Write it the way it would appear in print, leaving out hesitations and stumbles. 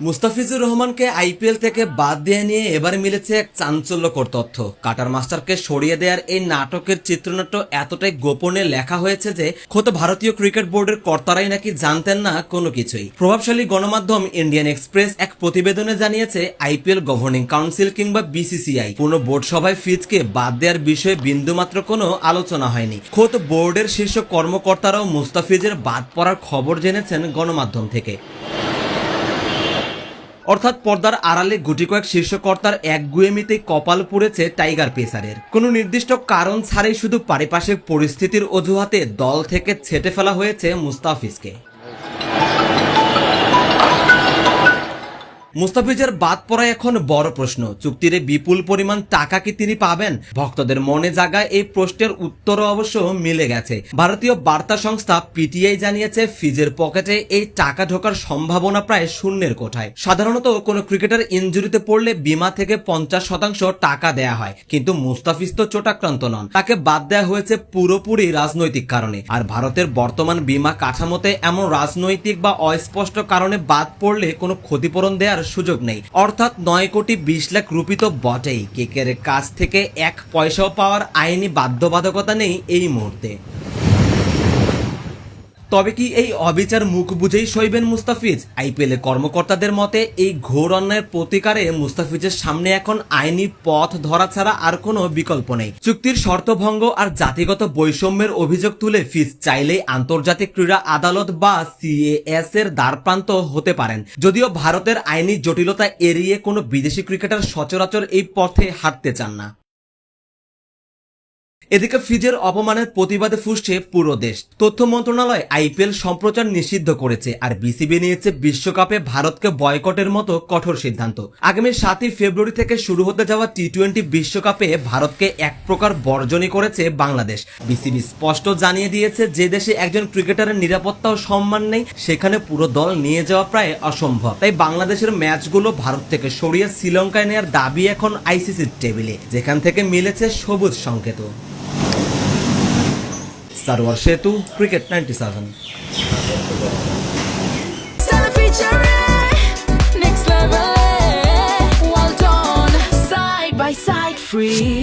মুস্তাফিজুর রহমানকে আইপিএল থেকে বাদ দিয়ে নিয়ে এবার মিলেছে এক চাঞ্চল্যকর তথ্য। কাটার মাস্টারকে সরিয়ে দেওয়ার এই নাটকের চিত্রনাট্য এতটাই গোপনে লেখা হয়েছে যে খোদ ভারতীয় ক্রিকেট বোর্ডের কর্তারাই নাকি জানতেন না কোনো কিছুই। প্রভাবশালী গণমাধ্যম ইন্ডিয়ান এক্সপ্রেস এক প্রতিবেদনে জানিয়েছে, আইপিএল গভর্নিং কাউন্সিল কিংবা বিসিসিআই কোনো বোর্ড সভায় ফিজকে বাদ দেওয়ার বিষয়ে বিন্দুমাত্র কোনো আলোচনা হয়নি। খোদ বোর্ডের শীর্ষ কর্মকর্তারাও মুস্তাফিজের বাদ পড়ার খবর জেনেছেন গণমাধ্যম থেকে। অর্থাৎ পর্দার আড়ালে গুটি কয়েক শীর্ষকর্তার একগুঁয়েমিতেই কপাল পুড়েছে টাইগার পেসারের। কোনো নির্দিষ্ট কারণ ছাড়াই শুধু পারিপার্শ্বিক পরিস্থিতির অজুহাতে দল থেকে ছেঁটে ফেলা হয়েছে মুস্তাফিজকে। মুস্তাফিজের বাদ পড়া এখন বড় প্রশ্ন। চুক্তির বিপুল পরিমাণ টাকা কি তিনি পাবেন? ভক্তদের মনে জাগায় এই প্রশ্নের উত্তরও অবশ্য মিলে গেছে। ভারতীয় বার্তা সংস্থা পিটিআই জানিয়েছে, ফিজের পকেটে এই টাকা ঢোকার সম্ভাবনা প্রায় শূন্যের কোঠায়। সাধারণত কোনো ক্রিকেটার ইনজুরিতে পড়লে বিমা থেকে 50% টাকা দেয়া হয়, কিন্তু মুস্তাফিজ তো চোটাক্রান্ত নন। তাকে বাদ দেওয়া হয়েছে পুরোপুরি রাজনৈতিক কারণে। আর ভারতের বর্তমান বিমা কাঠামোতে এমন রাজনৈতিক বা অস্পষ্ট কারণে বাদ পড়লে কোনো ক্ষতিপূরণ দেওয়ার সুযোগ নেই। অর্থাৎ 9 কোটি 20 লাখ রুপি তো বটেই, কেকের কাছ থেকে 1 পয়সাও পাওয়ার আইনি বাধ্যবাধকতা নেই এই মুহূর্তে। তবে কি এই অবিচার মুখ বুঝেই সইবেন মুস্তাফিজ? আইপিএল কর্মকর্তাদের মতে এই ঘোর অন্যায়ের প্রতিকারে মুস্তাফিজের সামনে এখন আইনি পথ ধরা ছাড়া আর কোনো বিকল্প নেই। চুক্তির শর্তভঙ্গ আর জাতিগত বৈষম্যের অভিযোগ তুলে ফিজ চাইলেই আন্তর্জাতিক ক্রীড়া আদালত বা সিএএস এর দ্বারপ্রান্ত হতে পারেন। যদিও ভারতের আইনি জটিলতা এড়িয়ে কোনো বিদেশি ক্রিকেটার সচরাচর এই পথে হাঁটতে চান না। এদিকে ফিজের অপমানের প্রতিবাদে ফুঁসছে পুরো দেশ। তথ্য মন্ত্রণালয় আইপিএল সম্প্রচার নিষিদ্ধ করেছে, আর বিসিবি নিয়েছে বিশ্বকাপে ভারতকে বয়কটের মতো কঠোর সিদ্ধান্ত। আগামী 7 ফেব্রুয়ারি থেকে শুরু হতে যাওয়া টি-20 বিশ্বকাপে ভারতকে এক প্রকার বর্জনই করেছে বাংলাদেশ। বিসিবি স্পষ্ট জানিয়ে দিয়েছে, যে দেশে একজন ক্রিকেটারের নিরাপত্তা ও সম্মান নেই, সেখানে পুরো দল নিয়ে যাওয়া প্রায় অসম্ভব। তাই বাংলাদেশের ম্যাচগুলো ভারত থেকে সরিয়ে শ্রীলঙ্কায় নেওয়ার দাবি এখন আইসিসির টেবিলে, যেখান থেকে মিলেছে সবুজ সংকেত। সারোয়ার সেতু, cricket 97। Next level, well done, side by side, free.